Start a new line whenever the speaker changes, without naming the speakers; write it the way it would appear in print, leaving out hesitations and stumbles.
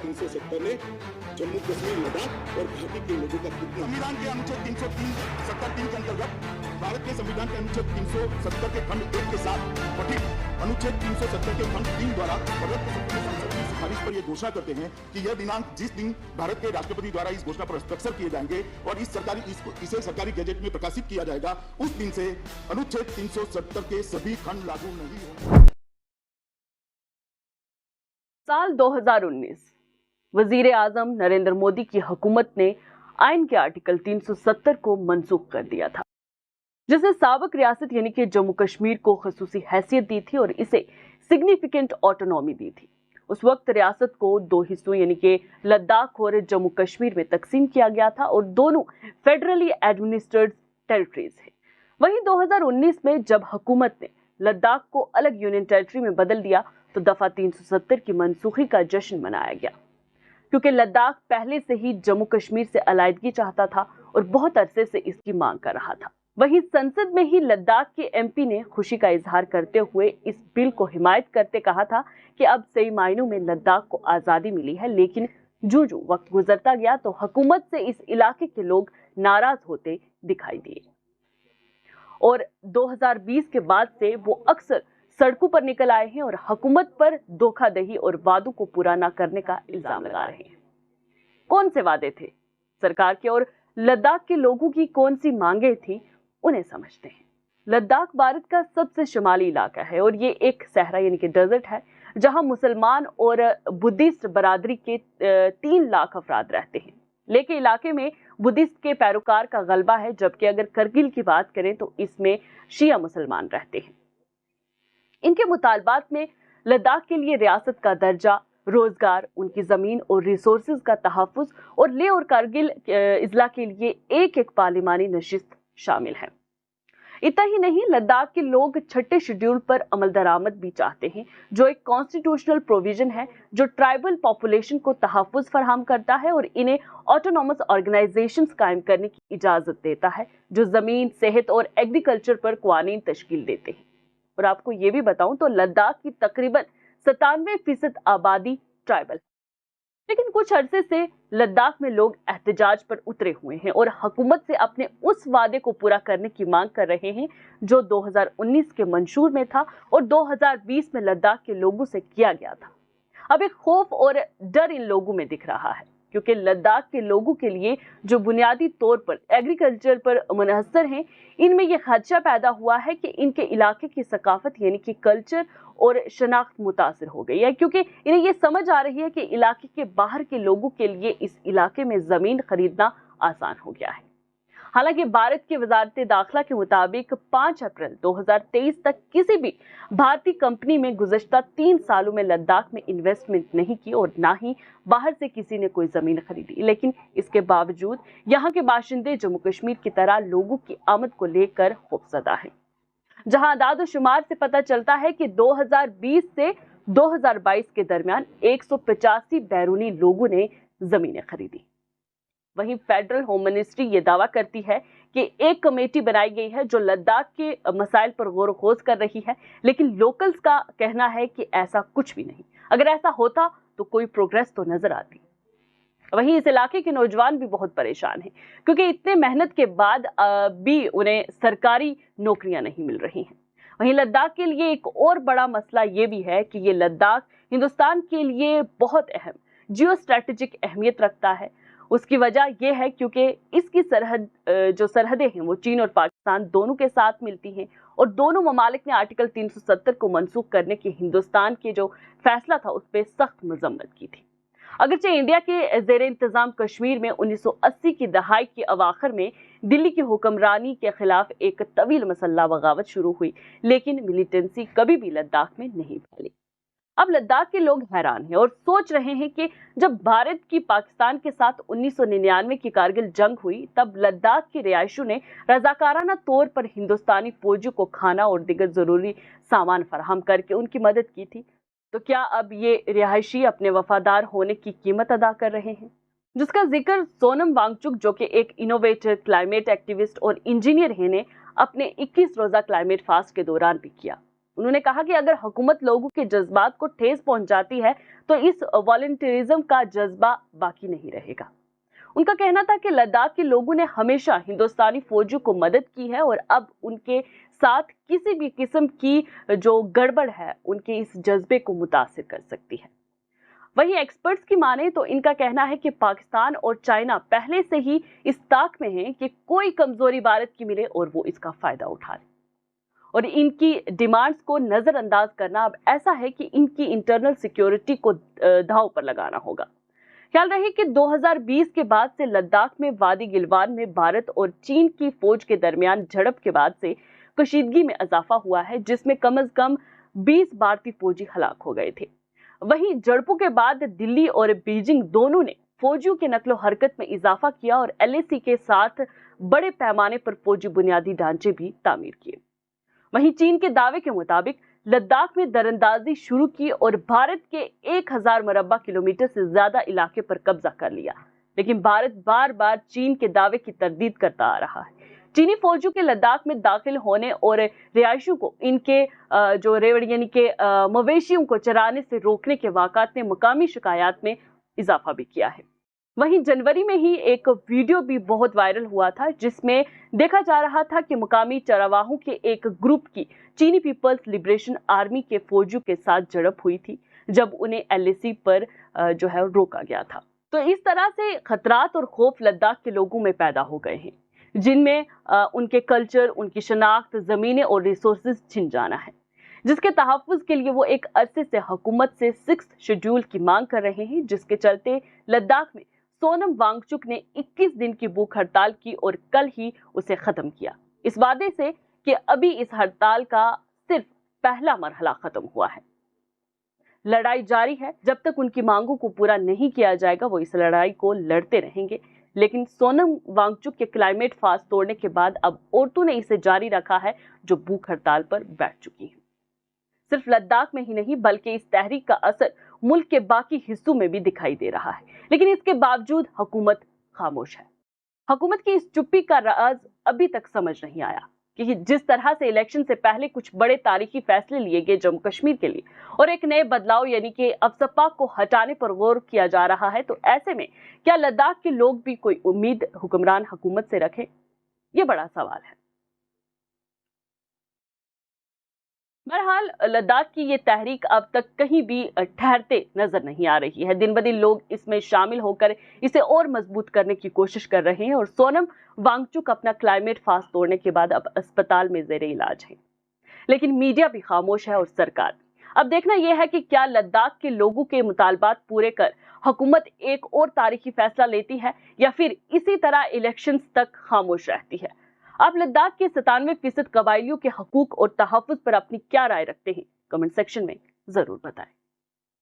370 ने जम्मू कश्मीर, लद्दाख और घाटी के लोगों का कितना। संविधान के अनुच्छेद 373 के अंतर्गत भारत के संविधान के अनुच्छेद 370 के खंड 1 के साथ गठित अनुच्छेद 370 के खंड 3 द्वारा प्रदत्त संसद की सिफारिश पर यह घोषणा करते हैं कि यह दिनांक जिस दिन भारत के राष्ट्रपति द्वारा इस घोषणा पर हस्ताक्षर किए जाएंगे और इसे सरकारी गैजेट में प्रकाशित किया जाएगा, उस दिन से अनुच्छेद 370 के सभी खंड लागू नहीं होंगे।
साल 2019 वजीर आजम नरेंद्र मोदी की हुकूमत ने आइन के आर्टिकल 370 को मनसूख कर दिया था, जिसे साबिक रियासत यानी कि जम्मू कश्मीर को खसूसी हैसियत दी थी और इसे सिग्निफिकेंट ऑटोनॉमी दी थी। उस वक्त रियासत को दो हिस्सों यानी कि लद्दाख और जम्मू कश्मीर में तकसीम किया गया था और दोनों फेडरली एडमिनिस्ट्रेटेड टेरिटरीज हैं। वहीं 2019 में जब हुकूमत ने लद्दाख को अलग यूनियन टेरिटरी में बदल दिया तो दफा 370 की मनसूखी का जश्न मनाया गया, क्योंकि लद्दाख पहले से ही जम्मू कश्मीर से अलायदगी चाहता था और बहुत अरसे से इसकी मांग कर रहा था। वहीं संसद में ही लद्दाख के एमपी ने खुशी का इजहार करते हुए इस बिल को हिमायत करते कहा था कि अब सही मायनों में लद्दाख को आजादी मिली है। लेकिन जो वक्त गुजरता गया तो हुकूमत से इस इलाके के लोग नाराज होते दिखाई दिए और 2020 के बाद से वो अक्सर सड़कों पर निकल आए हैं और हुकूमत पर धोखाधड़ी और वादों को पूरा न करने का इल्जाम लगा रहे हैं। कौन से वादे थे सरकार के और लद्दाख के लोगों की कौन सी मांगे थी, उन्हें समझते हैं। लद्दाख भारत का सबसे शुमाली इलाका है और ये एक सहरा यानी कि डेजर्ट है, जहां मुसलमान और बुद्धिस्ट बरादरी के 3 लाख अफराद रहते हैं। लेकिन इलाके में बुद्धिस्ट के पैरोकार का गलबा है, जबकि अगर करगिल की बात करें तो इसमें शिया मुसलमान रहते हैं। इनके मुतालबात में लद्दाख के लिए रियासत का दर्जा, रोजगार, उनकी जमीन और रिसोर्सेज का तहफ्फुज और लेह और कारगिल इजला के लिए एक पार्लिमानी नशिस्त शामिल है। इतना ही नहीं, लद्दाख के लोग छठे शेड्यूल पर अमल दरामद भी चाहते हैं, जो एक कॉन्स्टिट्यूशनल प्रोविजन है जो ट्राइबल पॉपुलेशन को तहफ्फुज फराहम करता है और इन्हें ऑटोनॉमस ऑर्गेनाइजेशंस कायम करने की इजाजत देता है, जो जमीन, सेहत और एग्रीकल्चर पर कानून तश्कील देते हैं। और आपको ये भी बताऊं तो लद्दाख की तकरीबन 97% आबादी ट्राइबल है। लेकिन कुछ अरसे से लद्दाख में लोग एहतजाज पर उतरे हुए हैं और हुकूमत से अपने उस वादे को पूरा करने की मांग कर रहे हैं जो 2019 के मंशूर में था और 2020 में लद्दाख के लोगों से किया गया था। अब एक खौफ और डर इन लोगों में दिख रहा है, क्योंकि लद्दाख के लोगों के लिए जो बुनियादी तौर पर एग्रीकल्चर पर मुनहसर हैं, इनमें यह खदशा पैदा हुआ है कि इनके इलाके की सकाफत यानी कि कल्चर और शनाख्त मुतासर हो गई है, क्योंकि इन्हें यह समझ आ रही है कि इलाके के बाहर के लोगों के लिए इस इलाके में जमीन खरीदना आसान हो गया है। हालांकि भारत की वजारत दाखिला के मुताबिक 5 अप्रैल 2023 तक किसी भी भारतीय कंपनी में गुज़श्ता 3 सालों में लद्दाख में इन्वेस्टमेंट नहीं की और ना ही बाहर से किसी ने कोई जमीन खरीदी। लेकिन इसके बावजूद यहाँ के बाशिंदे जम्मू कश्मीर की तरह लोगों की आमद को लेकर खौफजदा हैं, जहां आदाद शुमार से पता चलता है कि 2020 से 2022 के दरमियान 185 बैरूनी लोगों ने जमीनें खरीदी। वहीं फेडरल होम मिनिस्ट्री ये दावा करती है कि एक कमेटी बनाई गई है जो लद्दाख के मसाइल पर गौर खोज कर रही है, लेकिन लोकल्स का कहना है कि ऐसा कुछ भी नहीं। अगर ऐसा होता तो कोई प्रोग्रेस तो नजर आती। वहीं इस इलाके के नौजवान भी बहुत परेशान हैं, क्योंकि इतने मेहनत के बाद भी उन्हें सरकारी नौकरियां नहीं मिल रही हैं। वहीं लद्दाख के लिए एक और बड़ा मसला ये भी है कि ये लद्दाख हिंदुस्तान के लिए बहुत अहम जियो स्ट्रेटेजिक अहमियत रखता है। उसकी वजह यह है क्योंकि इसकी सरहदें हैं वो चीन और पाकिस्तान दोनों के साथ मिलती हैं और दोनों ममालिक ने आर्टिकल 370 को मनसूख करने के हिंदुस्तान के जो फैसला था उस पर सख्त मजम्मत की थी। अगरचे इंडिया के ज़ेर इंतजाम कश्मीर में 1980 की दहाई के अवाखिर में दिल्ली की हुक्मरानी के खिलाफ एक तवील मसल्ला बगावत शुरू हुई, लेकिन मिलिटेंसी कभी भी लद्दाख में नहीं फैली। अब लद्दाख के लोग हैरान हैं और सोच रहे हैं कि जब भारत की पाकिस्तान के साथ 1999 की कारगिल जंग हुई, तब लद्दाख के रिहायशियों ने रजाकाराना तौर पर हिंदुस्तानी फौजियों को खाना और दीगर जरूरी सामान फराहम करके उनकी मदद की थी। तो क्या अब ये रिहायशी अपने वफादार होने की कीमत अदा कर रहे हैं? जिसका जिक्र सोनम वांगचुक, जो कि एक इनोवेटर, क्लाइमेट एक्टिविस्ट और इंजीनियर हैं, ने अपने 21 रोजा क्लाइमेट फास्ट के दौरान भी किया। उन्होंने कहा कि अगर हुकूमत लोगों के जज्बात को ठेस पहुंचाती है तो इस वॉलंटियरिज्म का जज्बा बाकी नहीं रहेगा। उनका कहना था कि लद्दाख के लोगों ने हमेशा हिंदुस्तानी फौजियों को मदद की है और अब उनके साथ किसी भी किस्म की जो गड़बड़ है उनके इस जज्बे को मुतासिर कर सकती है। वहीं एक्सपर्ट्स की माने तो इनका कहना है कि पाकिस्तान और चाइना पहले से ही इस ताक में हैं कि कोई कमजोरी भारत की मिले और वो इसका फायदा उठा ले, और इनकी डिमांड्स को नजरअंदाज करना अब ऐसा है कि इनकी इंटरनल सिक्योरिटी को दांव पर लगाना होगा। ख्याल रहे कि 2020 के बाद से लद्दाख में वादी गिलवान में भारत और चीन की फौज के दरमियान झड़प के बाद से कशीदगी में इजाफा हुआ है, जिसमें कम से कम 20 भारतीय फौजी हलाक हो गए थे। वहीं झड़पों के बाद दिल्ली और बीजिंग दोनों ने फौजियों के नकलो हरकत में इजाफा किया और LAC के साथ बड़े पैमाने पर फौजी बुनियादी ढांचे भी तामीर किए। वहीं चीन के दावे के मुताबिक लद्दाख में दरअंदाजी शुरू की और भारत के 1000 मरबा किलोमीटर से ज्यादा इलाके पर कब्जा कर लिया, लेकिन भारत बार बार चीन के दावे की तरदीद करता आ रहा है। चीनी फौजियों के लद्दाख में दाखिल होने और रिहायशियों को इनके जो रेवड़ यानी के मवेशियों को चराने से रोकने के वाक़ात ने मुकामी शिकायत में इजाफा भी किया है। वहीं जनवरी में ही एक वीडियो भी बहुत वायरल हुआ था, जिसमें देखा जा रहा था कि मुकामी चरवाहों के एक ग्रुप की चीनी पीपल्स लिबरेशन आर्मी के फौजियों के साथ झड़प हुई थी, जब उन्हें LAC पर जो है रोका गया था। तो इस तरह से खतरात और खौफ लद्दाख के लोगों में पैदा हो गए हैं, जिनमें उनके कल्चर, उनकी शनाख्त, जमीनें और रिसोर्सेज छिन जाना है, जिसके तहफ़्फ़ुज़ के लिए वो एक अरसे से हुकूमत से 6th शेड्यूल की मांग कर रहे हैं, जिसके चलते लद्दाख में सोनम वांगचुक ने 21 दिन की भूख हड़ताल की और कल ही उसे खत्म किया, इस वादे से कि अभी इस हड़ताल का सिर्फ पहला मरहला खत्म हुआ है। लड़ाई जारी है, जब तक उनकी मांगों को पूरा नहीं किया जाएगा वो इस लड़ाई को लड़ते रहेंगे। लेकिन सोनम वांगचुक के क्लाइमेट फास्ट तोड़ने के बाद अब औरतों ने इसे जारी रखा है, जो भूख हड़ताल पर बैठ चुकी हैं। सिर्फ लद्दाख में ही नहीं बल्कि इस तहरीक का असर मुल्क के बाकी हिस्सों में भी दिखाई दे रहा है, लेकिन इसके बावजूद हुकूमत खामोश है। हुकूमत की इस चुप्पी का राज अभी तक समझ नहीं आया कि जिस तरह से इलेक्शन से पहले कुछ बड़े तारीखी फैसले लिए गए जम्मू कश्मीर के लिए और एक नए बदलाव यानी कि अफसपा को हटाने पर गौर किया जा रहा है, तो ऐसे में क्या लद्दाख के लोग भी कोई उम्मीद हुक्मरान हुकूमत से रखें? ये बड़ा सवाल है। बहरहाल लद्दाख की ये तहरीक अब तक कहीं भी ठहरते नजर नहीं आ रही है। दिन ब दिन लोग इसमें शामिल होकर इसे और मजबूत करने की कोशिश कर रहे हैं और सोनम वांगचुक अपना क्लाइमेट फास्ट तोड़ने के बाद अब अस्पताल में ज़ेरे इलाज है। लेकिन मीडिया भी खामोश है और सरकार। अब देखना यह है कि क्या लद्दाख के लोगों के मुतालबात पूरे कर हुकूमत एक और तारीखी फैसला लेती है या फिर इसी तरह इलेक्शंस तक खामोश रहती है। आप लद्दाख के 97% कबायलियों के हकूक और तहफ़्फ़ुज़ पर अपनी क्या राय रखते हैं? कमेंट सेक्शन में जरूर बताएं।